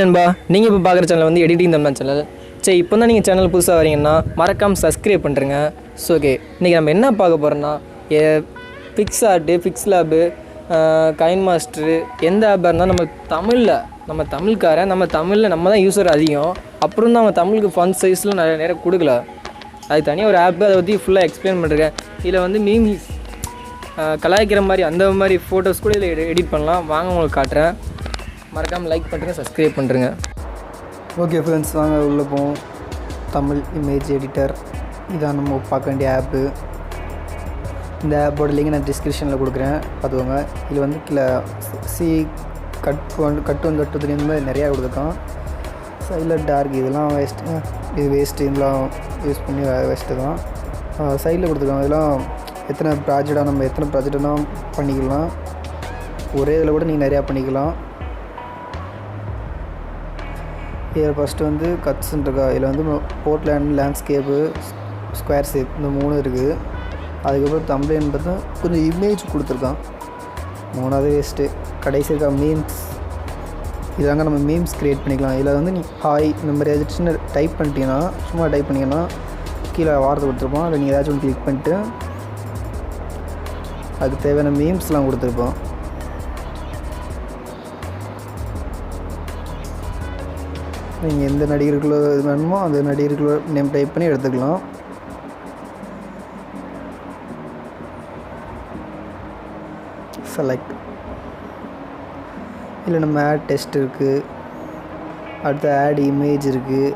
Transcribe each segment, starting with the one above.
நண்பா, நீங்கள் இப்போ பார்க்குற சேனல் வந்து எடிட்டிங் தமிழ் சேனல். சரி, இப்போ தான் நீங்கள் சேனல் புதுசாக வரீங்கன்னா மறக்காமல் சப்ஸ்கிரைப் பண்ணுறேங்க. ஸோ ஓகே, இன்றைக்கி நம்ம என்ன பார்க்க போகிறோன்னா ஃபிக்ஸ் ஆர்ட்டு, ஃபிக்ஸ் லேபு, கைன் மாஸ்டரு, எந்த ஆப்பாக இருந்தால் நம்ம தமிழ்காரன், நம்ம தமிழில் நம்ம தான் யூஸர் அதிகம். அப்புறம் தான் நம்ம தமிழுக்கு ஃபண்ட் சைஸில் நிறைய கொடுக்கல. அது தனியாக ஒரு ஆப்பு, அதை பற்றி ஃபுல்லாக எக்ஸ்பிளைன் பண்ணுறேன். இதில் வந்து மீம்ஸ் கலாய்க்கிற மாதிரி அந்த மாதிரி ஃபோட்டோஸ் கூட இதில் எடிட் பண்ணலாம். வாங்க உங்களுக்கு காட்டுறேன். மறக்காமல் லைக் பண்ணுறேங்க, சப்ஸ்கிரைப் பண்ணுறேங்க. ஓகே ஃப்ரெண்ட்ஸ், வாங்க உள்ளே போவோம். தமிழ் இமேஜ் எடிட்டர் இதான் நம்ம பார்க்க வேண்டிய ஆப்பு. இந்த ஆப்போட லிங்க் நான் டிஸ்கிரிப்ஷனில் கொடுக்குறேன், பார்த்துக்கோங்க. இதில் வந்து கீழே கட் 1 கட் 2 இந்த மாதிரி நிறையா கொடுத்துருக்கோம். சைடில் டார்க் இதெல்லாம் வேஸ்ட்டு, இது வேஸ்ட்டு, இதெல்லாம் யூஸ் பண்ணி வேஸ்ட்டு தான். சைடில் கொடுத்துருக்கோம். இதெல்லாம் எத்தனை ப்ராஜெக்டாக பண்ணிக்கலாம். ஒரே இதில் கூட நீங்கள் நிறையா பண்ணிக்கலாம். இதில் ஃபஸ்ட்டு வந்து கட்ஸ்ன்னு இருக்கா. இதில் வந்து போர்ட்லேண்ட், லேண்ட்ஸ்கேப்பு, ஸ்கொயர் ஷேப் இந்த 3 இருக்குது. அதுக்கப்புறம் தம்ப்நெயில் பார்த்தா கொஞ்சம் இமேஜ் கொடுத்துருக்கான். 3வது வேஸ்ட்டு. கடைசி இருக்கா மீம்ஸ். இதாங்க நம்ம மீம்ஸ் க்ரியேட் பண்ணிக்கலாம். இதில் வந்து நீ ஹாய் இந்த மாதிரி ஏதாச்சும் சின்ன டைப் பண்ணிட்டீங்கன்னா, சும்மா டைப் பண்ணிங்கன்னா கீழே வார்த்தை கொடுத்துருப்போம். அதில் நீங்கள் ஏதாச்சும் ஒன்று கிளிக் பண்ணிட்டு அதுக்கு தேவையான மீம்ஸ்லாம் கொடுத்துருப்போம். நீங்கள் எந்த நடிகர்களோ இது வேணுமோ அந்த நடிகர்களோ நேம் டைப் பண்ணி எடுத்துக்கலாம். செலக்ட். இல்லை நம்ம ஆட் டெஸ்ட் இருக்குது, அடுத்து ஆட் இமேஜ் இருக்குது,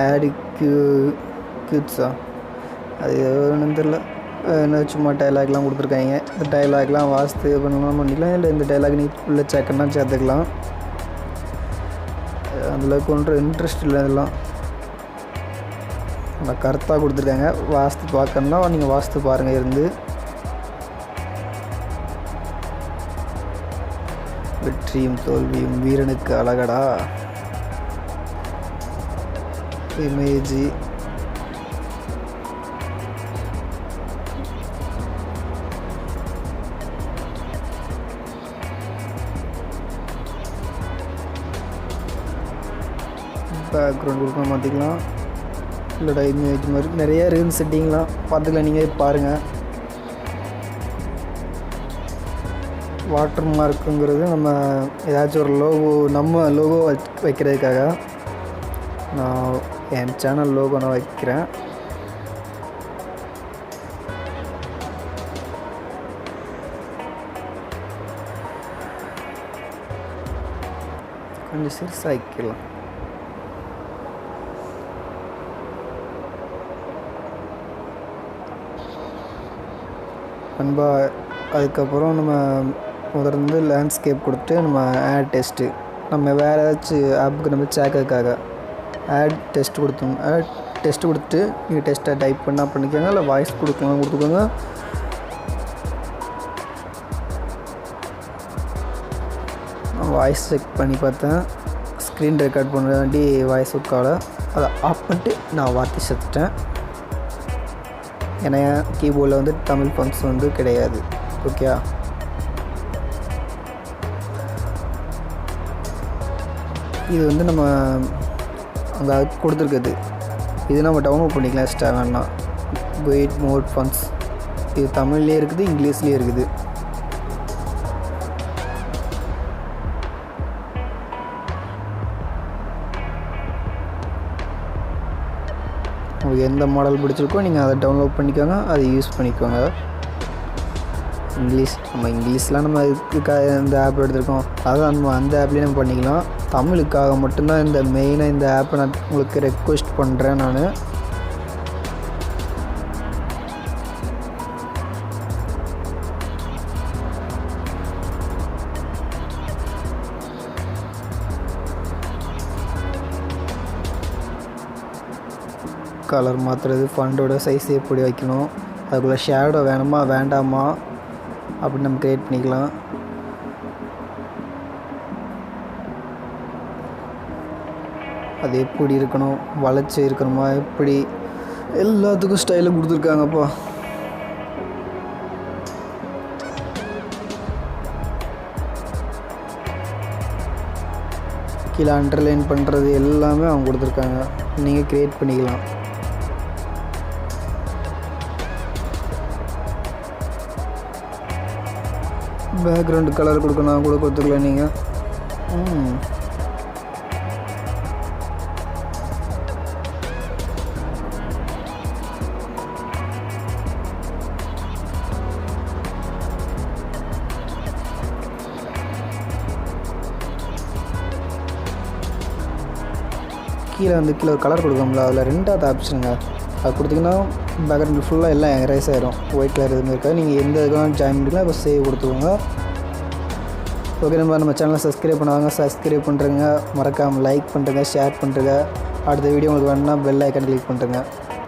ஆட் கியூட்ஸா அது ஒன்றும் தெரியல. என்ன சும்மா டைலாக்லாம் கொடுத்துருக்காங்க. இந்த டைலாக்லாம் வாஸ்து பண்ணலாம் பண்ணிக்கலாம். இல்லை இந்த டைலாக் நீ உள்ள சேர்க்கணும்னா சேர்த்துக்கலாம். அதில் கொண்டு இன்ட்ரெஸ்ட் இல்லை. இதெல்லாம் நல்லா கருத்தாக கொடுத்துருக்காங்க. வாஸ்து பார்க்கணுன்னா நீங்கள் வாஸ்து பாருங்கள். இருந்து வெற்றியும் தோல்வியும் வீரனுக்கு அழகடா. இமேஜி பேக்ரவுண்ட் கொடுக்க மாற்றிக்கலாம். இல்லைடா இமேஜ் மாதிரி நிறையா இருக்குது செட்டிங்லாம் பார்த்துக்கலாம். நீங்கள் பாருங்கள். வாட்டர் மார்க்குங்கிறது நம்ம ஏதாச்சும் ஒரு நம்ம லோகோ வைக்கிறதுக்காக நான் என் சேனல் லோகோ நான் வைக்கிறேன். கொஞ்சம் சிறுசாக வைக்கலாம். அன்பா. அதுக்கப்புறம் நம்ம முதல்ல லேண்ட்ஸ்கேப் கொடுத்துட்டு நம்ம ஆட் டெஸ்ட்டு நம்ம வேறு ஏதாச்சும் ஆப்புக்கு நம்ம சேர்க்கறதுக்காக ஆட் டெஸ்ட் கொடுத்தோம். ஆட் டெஸ்ட்டு கொடுத்துட்டு நீங்கள் டெஸ்ட்டை டைப் பண்ணால் பண்ணிக்கோங்க, இல்லை வாய்ஸ் கொடுத்துக்கோங்க. நான் வாய்ஸ் செக் பண்ணி பார்த்தேன். ஸ்க்ரீன் ரெக்கார்ட் பண்ணுறதாண்டி வாய்ஸ் ஒர்க்கால் அதை ஆஃப் பண்ணிட்டு நான் வார்த்தை செத்துட்டேன். ஏன்னா கீபோர்டில் வந்து தமிழ் ஃபண்ட்ஸ் வந்து கிடையாது. ஓகே, இது வந்து நம்ம அங்கே கொடுத்துருக்குது. இது நம்ம டவுன்லோட் பண்ணிக்கலாம். எக்ஸ்ட்ரா வேணா வெயிட் மோட் ஃபண்ட்ஸ். இது தமிழ்லேயே இருக்குது, இங்கிலீஷ்லேயே இருக்குது. உங்களுக்கு எந்த மாடல் பிடிச்சிருக்கோ நீங்கள் அதை டவுன்லோட் பண்ணிக்கோங்க, அதை யூஸ் பண்ணிக்கோங்க. இங்கிலீஷ்லாம் நம்ம இதுக்காக இந்த ஆப் எடுத்துருக்கோம். அதான் நம்ம அந்த ஆப்லேயே நம்ம பண்ணிக்கலாம். தமிழுக்காக மட்டும்தான் இந்த மெயினாக இந்த ஆப்பை நான் உங்களுக்கு ரெக்வெஸ்ட் பண்ணுறேன். நான் கலர் மாற்றுறது, ஃபண்டோட சைஸ் எப்படி வைக்கணும், அதுக்குள்ளே ஷேடோ வேணுமா வேண்டாமா அப்படின்னு நம்ம க்ரியேட் பண்ணிக்கலாம். அது எப்படி இருக்கணும், வளைச்சி இருக்கணுமா, எப்படி எல்லாத்துக்கும் ஸ்டைலும் கொடுத்துருக்காங்கப்பா. கீழே அண்டர்லைன் பண்ணுறது எல்லாமே அவங்க கொடுத்துருக்காங்க, நீங்கள் க்ரியேட் பண்ணிக்கலாம். பேக்ரவுண்டு கலர் கொடுக்கணும் கூட கொடுத்துக்கலாம் நீங்கள். கீழே ஒரு கலர் கொடுக்கோம்ல, அதில் 2வது ஆப்ஷனுங்க, அது கொடுத்திங்கன்னா பேக்ரவுண்ட் ஃபுல்லாக எல்லாம் எரேஸ் ஆகிடும். ஒயிட் கலர் எதுவுமே இருக்காது. நீங்கள் எந்த இதுக்கும் ஜாயின் பண்ணிக்கலாம். இப்போ சேவ் கொடுத்துக்கோங்க. ஓகே, நம்ம சேனலை சப்ஸ்கிரைப் பண்ணுவாங்க, சப்ஸ்கிரைப் பண்ணுறங்க. மறக்காமல் லைக் பண்ணுறங்க, ஷேர் பண்ணுறங்க. அடுத்த வீடியோ உங்களுக்கு வேணுன்னா பெல் ஐக்கான் கிளிக் பண்ணுறங்க.